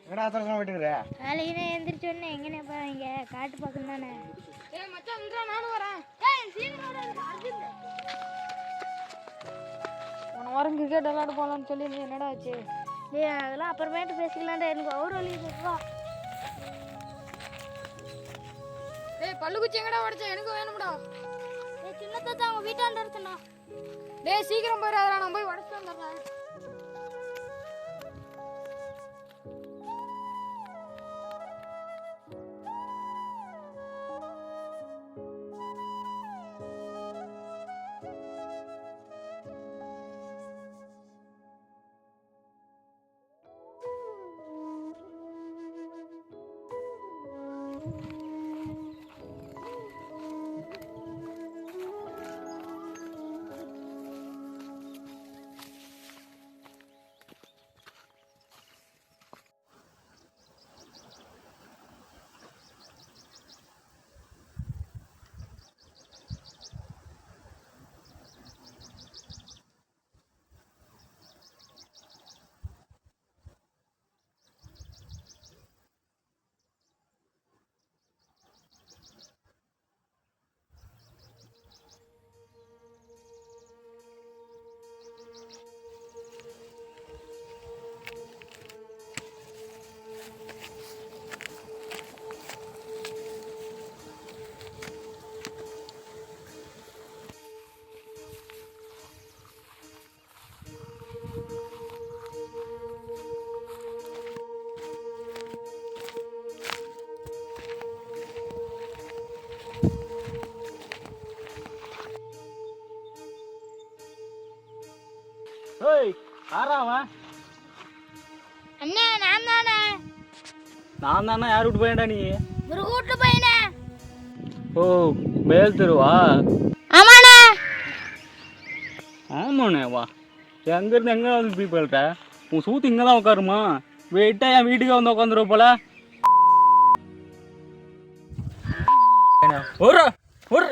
எங்கடா ஆத்திரமா போயிட்டுக்கிற? காலையில எந்திரிச்சோடனே எங்கனே போறீங்க? காட்டு பக்கம் தானே. ஏய் மச்சான் நின்றா, நானும் வரேன். ஏய் சீக்கிரம் வர அர்ஜுன். போன வாரம் கிரிக்கெட் விளையாட போகலான்னு சொல்லி நீ என்னடா ஆச்சு? டேய் அதெல்லாம் அப்புறமேட்டு பேசிக்கலாம்டா. எனக்கு ஒரு வழி சொல்றா. டேய் பல்லுக்குச்சி எங்கடா உடைச்ச? எனக்கு வேணும்டா. டேய் சின்ன தாத்தா அவங்க வீட்டாண்ட இருக்குண்ணா. டேய் சீக்கிரம் போயிடாதடா, நான் போய் உடைச்சிட்டு வந்துடுறேன். ஏய் யாரா அவன்? அண்ணே நான் தானே. நான் தானே. யார் விட்டு போயேன்டா நீ? ஒரு கூட்டு பையனே. ஓ மேல் தெருவா? ஆமாண்ணே. ஆமாண்ணே. வா எங்கேருந்து எங்கே வந்து இப்படி போயிட்ட? உன் சூத்து இங்கே தான் உட்காருமா? வெயிட்டா என் வீட்டுக்கே வந்து உட்காந்துருவ போல. ஒரு ஒரு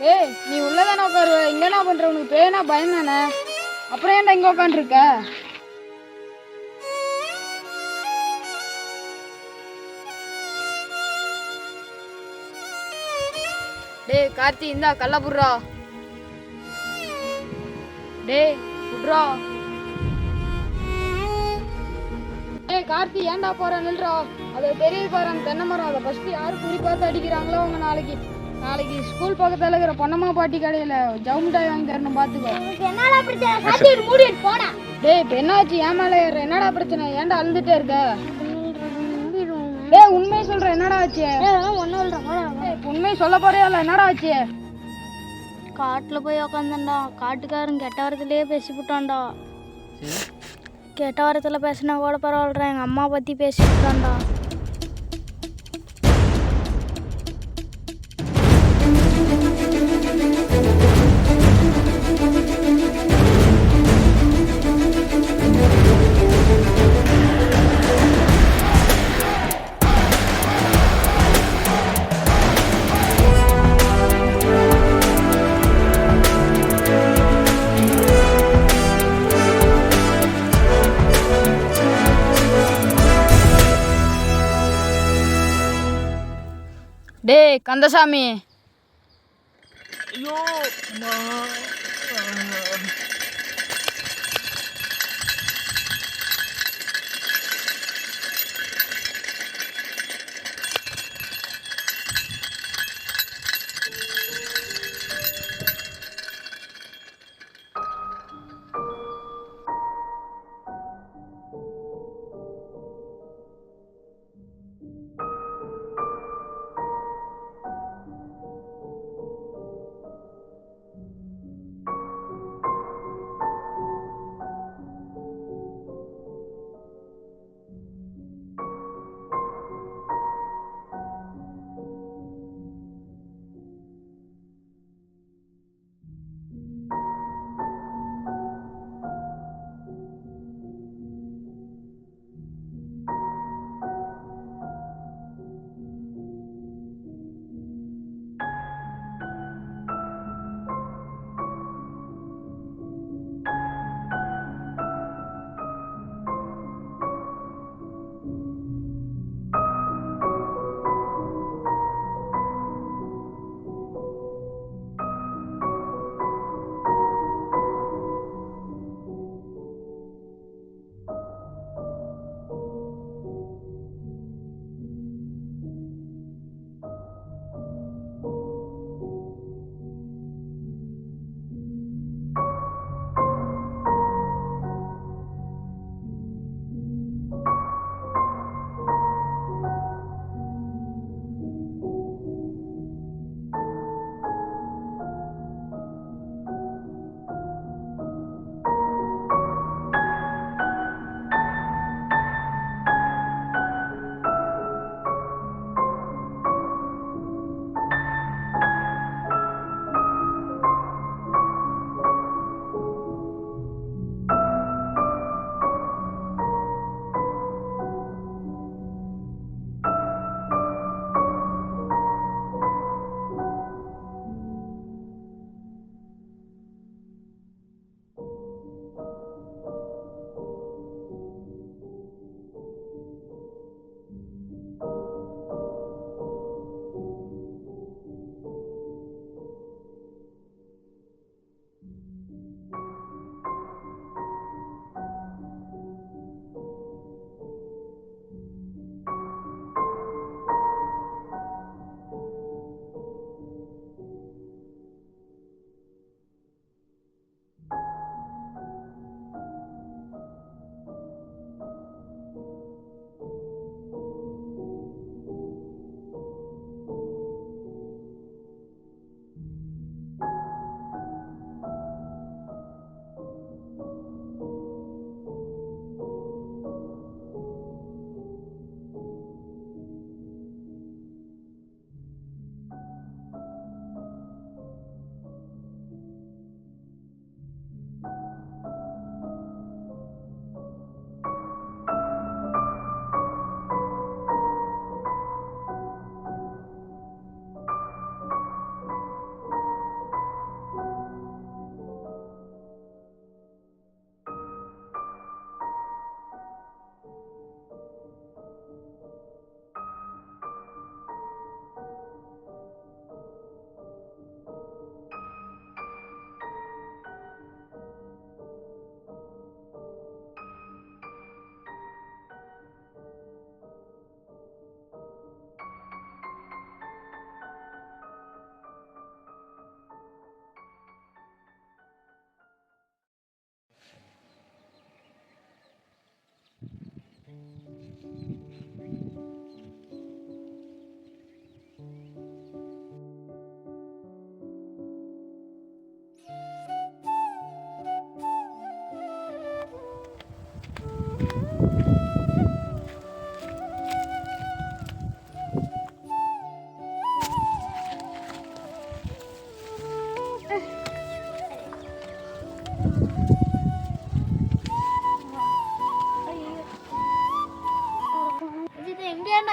டேய் நீ உள்ளதானே உட்காருவ, இங்க என்ன பண்ற? உனக்கு பேனா பயம் தானே? அப்புறம் ஏன்டா இங்க உட்காந்துருக்க? டேய் கார்த்தி இந்தா கல்ல புடுறா. டேய் புடுறா. டேய் கார்த்தி ஏன்டா போற? நில்றா. அதை தெரியுது பாரு அந்த தென்னை மரம். அதை ஃபர்ஸ்ட் யாரு குறி பார்த்து அடிக்கிறாங்களோ அவங்க நாளைக்கு ஸ்கூல் பக்கத்துல இருக்கிற பொன்னம்மா பாட்டி கடையில ஜவு மிட்டாய் வாங்கி தரணும். பாத்துக்கோ. என்னடா பிரச்சனை? சாத்திட்டு மூடிட்டு போடா. டேய் இப்ப என்னாச்சு? ஏமால ஏற என்னடா பிரச்சனை? ஏன்டா அழுதுட்டே இருக்க? டேய் உண்மையை சொல்ற, என்னடா ஆச்சு? ஒன்னும் இல்ல. உண்மையை சொல்ல போறியா இல்ல? என்னடா ஆச்சு? காட்டுல போய் உக்காந்தண்டா. காட்டுக்காரன் கெட்ட வாரத்திலேயே பேசிவிட்டான்டா. கெட்ட வாரத்துல பேசினா கூட பரவாயில்ல, எங்க அம்மா பத்தி பேசிவிட்டான்டா. டேய் கந்தசாமி, ஐயோ அம்மா.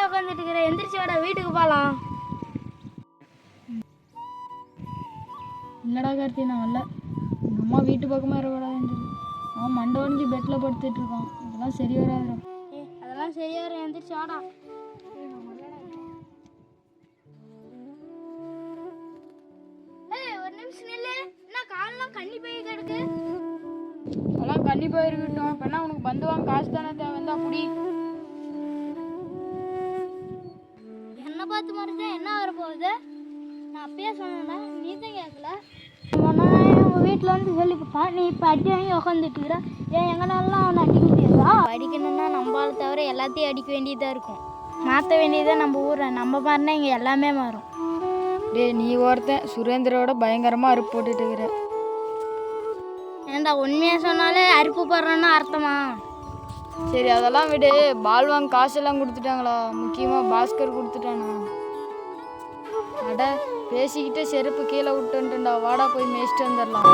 உட்காந்துட்டு இருக்கிற, எந்திரிச்சு வாடா வீட்டுக்கு போகலாம். இல்லடா கார்த்தி, நான் வரல. எங்கள் அம்மா வீட்டு பக்கமாக இருக்கக்கூடாதுன்னு சொல்லி அவன் மண்டை ஒடிஞ்சு பெட்டில் படுத்துட்டு இருக்கான். இதெல்லாம் சரி வராதுடா. அதெல்லாம் சரியா வரும், எந்திரிச்சு வாடா. கண்டிப்பா இருக்கட்டும். இப்ப என்ன உனக்கு பந்து வாங்க காசு தானே தேவைந்தா புடி. என்ன பார்த்து மறைச்சா என்ன வர போகுது? நான் அப்பயே சொன்னேன், நீ தான் கேட்கல. உங்கள் வீட்டில் வந்து சொல்லி கொடுத்தான், நீ இப்போ அடி வாங்கி உக்காந்துட்டுக்கிற. ஏன் எங்கனாலாம் அவனை அடிக்க முடியாதா? அடிக்கணும்னா நம்மளால தவிர எல்லாத்தையும் அடிக்க வேண்டியதாக இருக்கும். மாற்ற வேண்டியதான் நம்ம ஊரை. நம்ம மாறினா இங்கே எல்லாமே மாறும். டேய் நீ ஒருத்தன் சுரேந்திரோட பயங்கரமா அறுப்பு போட்டுட்டு இருக்கிற. ஏண்டா உண்மையாக சொன்னாலே அறுப்பு போடுறோன்னு அர்த்தமா? சரி அதெல்லாம் விடு. பால் வாங்க காசெல்லாம் கொடுத்துட்டாங்களா? முக்கியமா பாஸ்கர் கொடுத்துட்டானா? அட பேசிக்கிட்டே செருப்பு கீழே விட்டுன்ட்டுண்டா. வாடா போய் மேய்ச்சிட்டு வந்துடலாம்.